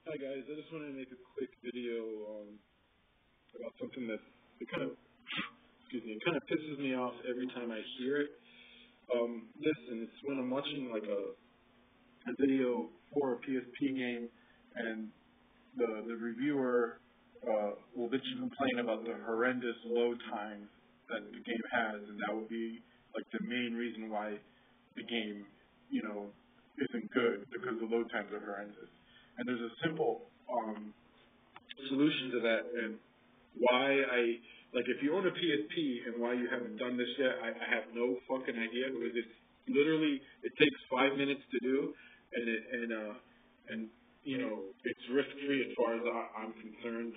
Hi guys, I just wanted to make a quick video about something that it kind of, excuse me, it kind of pisses me off every time I hear it. Listen, it's when I'm watching like a video for a PSP game, and the reviewer will bitch and complain about the horrendous load times that the game has, and that would be like the main reason why the game, isn't good, because the load times are horrendous. And there's a simple solution to that, and why if you own a PSP and why you haven't done this yet, I have no fucking idea, because it's literally, it takes 5 minutes to do, and it's risk free as far as I'm concerned,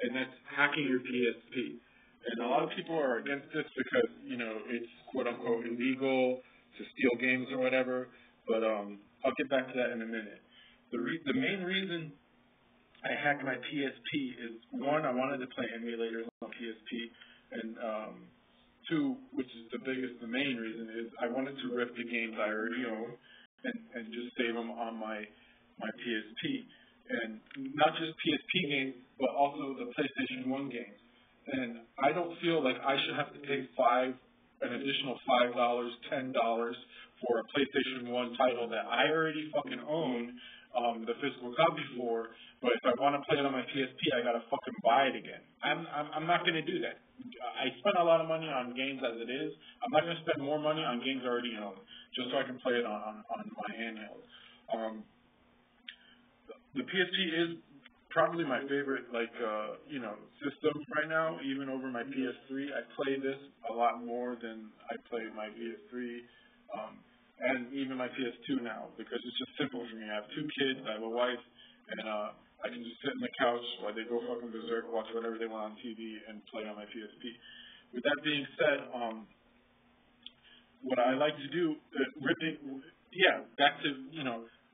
and that's hacking your PSP. And a lot of people are against this because it's quote unquote illegal to steal games or whatever, but I'll get back to that in a minute. The main reason I hacked my PSP is, one, I wanted to play emulators on PSP, and two, which is the main reason, is I wanted to rip the games I already own and just save them on my PSP. And not just PSP games, but also the PlayStation 1 games. And I don't feel like I should have to pay an additional $5, $10 for a PlayStation 1 title that I already fucking own the physical copy for, but if I want to play it on my PSP, I gotta fucking buy it again. I'm not gonna do that. I spend a lot of money on games as it is. I'm not gonna spend more money on games I already own, just so I can play it on my handheld. The PSP is probably my favorite system right now, even over my PS3. I play this a lot more than I play my PS3. And even my PS2 now, because it's just simple for me. I have 2 kids, I have a wife, and I can just sit on the couch while they go fucking berserk, watch whatever they want on TV, and play on my PSP. With that being said, what I like to do, back to,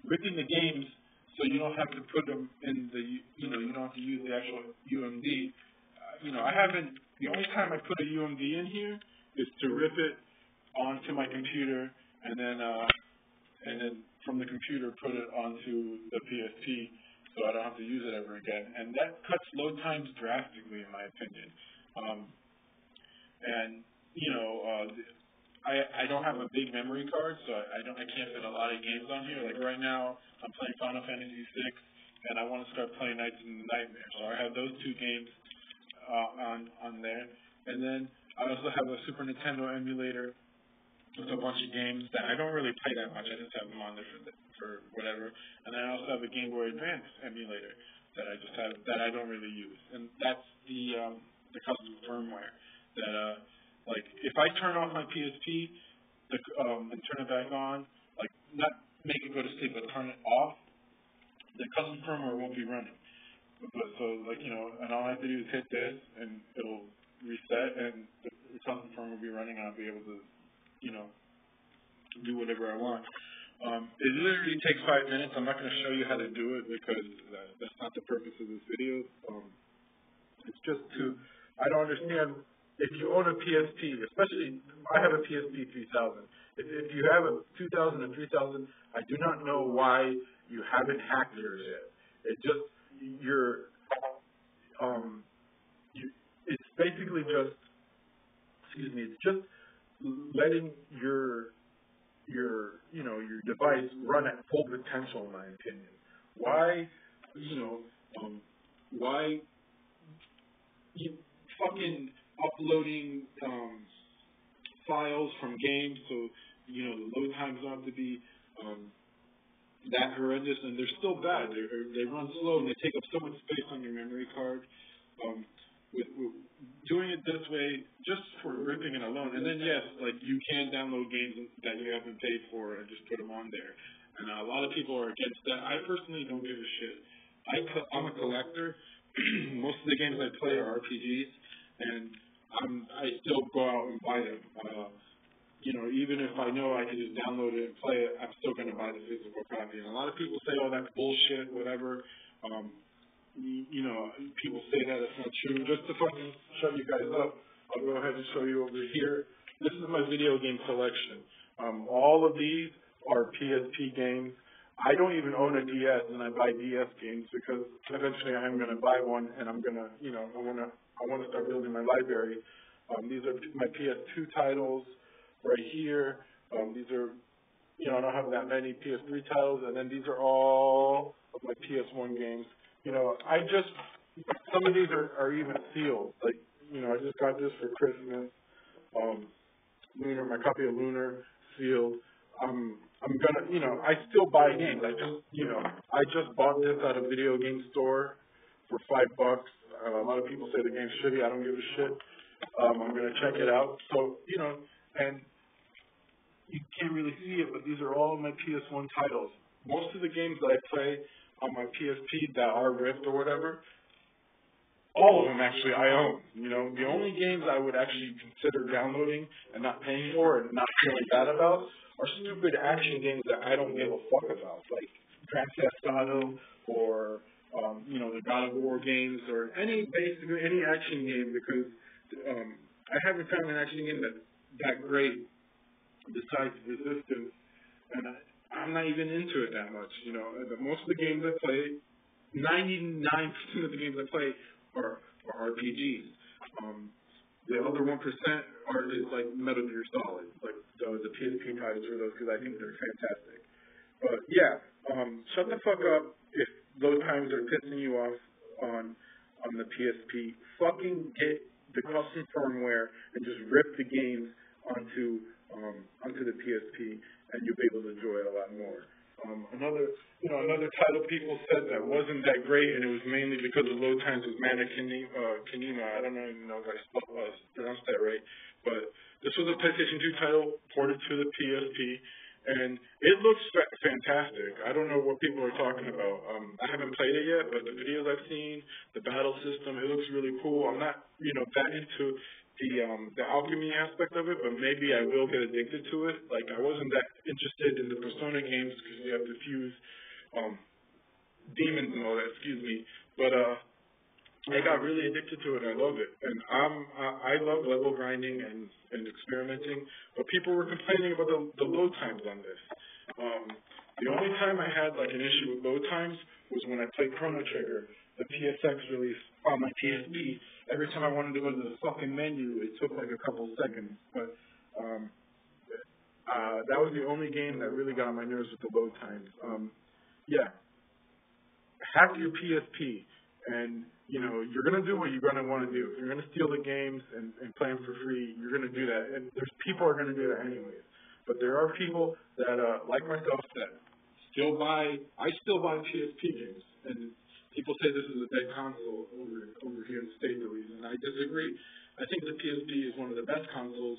ripping the games so you don't have to put them in you don't have to use the actual UMD. The only time I put a UMD in here is to rip it onto my computer, and then from the computer put it onto the PSP, so I don't have to use it ever again. And that cuts load times drastically, in my opinion. I don't have a big memory card, so I can't fit a lot of games on here. Like right now, I'm playing Final Fantasy VI, and I want to start playing Nights in the Nightmare. So I have those 2 games on there, and then I also have a Super Nintendo emulator with a bunch of games that I don't really play that much. I just have them on there for whatever. And then I also have a Game Boy Advance emulator that I just have that I don't really use. And that's the custom firmware that if I turn off my PSP and turn it back on, not make it go to sleep, but turn it off, the custom firmware won't be running. And all I have to do is hit this, and it'll reset, and the custom firmware will be running, and I'll be able to do whatever I want. It literally takes 5 minutes. I'm not going to show you how to do it because that's not the purpose of this video. It's just I don't understand, if you own a PSP, especially, I have a PSP 3000. If you have a 2000 and 3000, I do not know why you haven't hacked yours yet. It's basically just, it's just letting your device run at full potential, in my opinion. Why you fucking uploading files from games, so the load times don't have to be that horrendous, and they're still bad. They run slow, and they take up so much space on your memory card. With doing it this way, just for ripping it alone, and then yes, you can download games that you haven't paid for and just put them on there. And a lot of people are against that. I personally don't give a shit. I'm a collector. Most of the games I play are RPGs, and I still go out and buy them. Even if I know I can just download it and play it, I'm still going to buy the physical copy. And a lot of people say, "Oh, that's bullshit," whatever. People say that it's not true. Just to fucking shut you guys up, I'll go ahead and show you over here. This is my video game collection. All of these are PSP games. I don't even own a DS, and I buy DS games because eventually I am going to buy one, and I'm going to, I want to start building my library. These are my PS2 titles right here. These are, I don't have that many PS3 titles, and then these are all of my PS1 games. Some of these are even sealed. Like, I just got this for Christmas. Lunar, my copy of Lunar, sealed. I'm gonna, I still buy games. I just bought this at a video game store for $5. A lot of people say the game's shitty. I don't give a shit. I'm gonna check it out. So, and you can't really see it, but these are all my PS1 titles. Most of the games that I play on my PSP that are Rift or whatever, all of them actually I own. The only games I would actually consider downloading and not paying for and not feeling bad about are stupid action games that I don't give a fuck about, like Grand Theft Auto or the God of War games or basically any action game, because I haven't found an action game that's that great besides Resistance, and I'm not even into it that much. But most of the games I play, 99% of the games I play are RPGs. The other 1% is like Metal Gear Solid, like the PSP titles for those, because I think they're fantastic. But yeah, shut the fuck up if those times are pissing you off on the PSP. Fucking get the custom firmware and just rip the games onto the PSP, and you'll be able to enjoy it a lot more. Another title people said that wasn't that great, and it was mainly because of load times, was Mana Kanina. I don't even know if I pronounced that right, but this was a PlayStation 2 title ported to the PSP, and it looks fantastic. I don't know what people are talking about. I haven't played it yet, but the videos I've seen, the battle system, it looks really cool. I'm not, that into the alchemy aspect of it, but maybe I will get addicted to it. Like, I wasn't that interested in the Persona games because you have to fuse demons and all that, but I got really addicted to it. I love it, and I love level grinding and experimenting, but people were complaining about the load times on this. The only time I had like an issue with load times was when I played Chrono Trigger, the PSX release on my PSP. Every time I wanted to go to the fucking menu, it took like a couple seconds. But that was the only game that really got on my nerves with the load times. Yeah, hack your PSP, and you're gonna do what you're gonna want to do. If you're gonna steal the games and play them for free, you're gonna do that. And there's people are gonna do that anyways. But there are people that, like myself, that I still buy PSP games, and people say this is a dead console over here in the States, at least, and I disagree. I think the PSP is one of the best consoles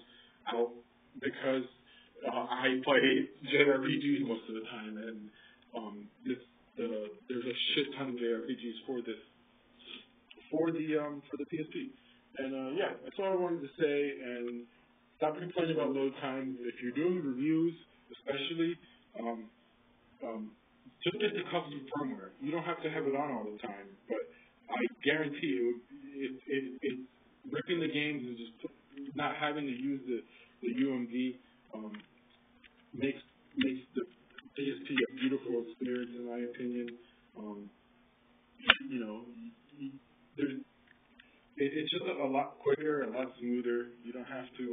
out because I play JRPGs most of the time, and there's a shit ton of JRPGs for the PSP. And yeah, that's all I wanted to say. And stop complaining about load times. If you're doing reviews, especially, just get the custom firmware. You don't have to have it on all the time, but I guarantee you, it ripping the games and just not having to use the UMD makes the PSP a beautiful experience, in my opinion. It's just a lot quicker, a lot smoother. You don't have to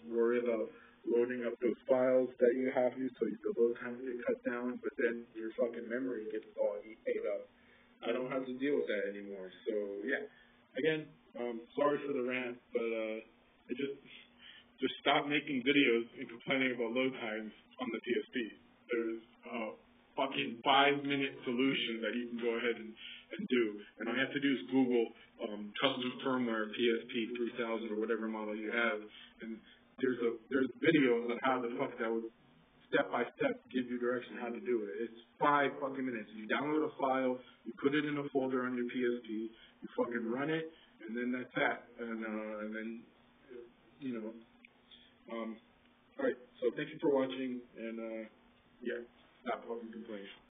worry about loading up those files that you have to, so the load times get cut down, but then your fucking memory gets all ate up. I don't have to deal with that anymore. So yeah, again, sorry for the rant, but just stop making videos and complaining about load times on the PSP. There's a fucking 5-minute solution that you can go ahead and do, and all you have to do is Google custom firmware PSP 3000 or whatever model you have, and there's videos on how the fuck that would step by step give you direction how to do it. It's 5 fucking minutes. You download a file, you put it in a folder on your PSP, you fucking run it, and then that's that. And then all right. So thank you for watching, and yeah, stop fucking complaining.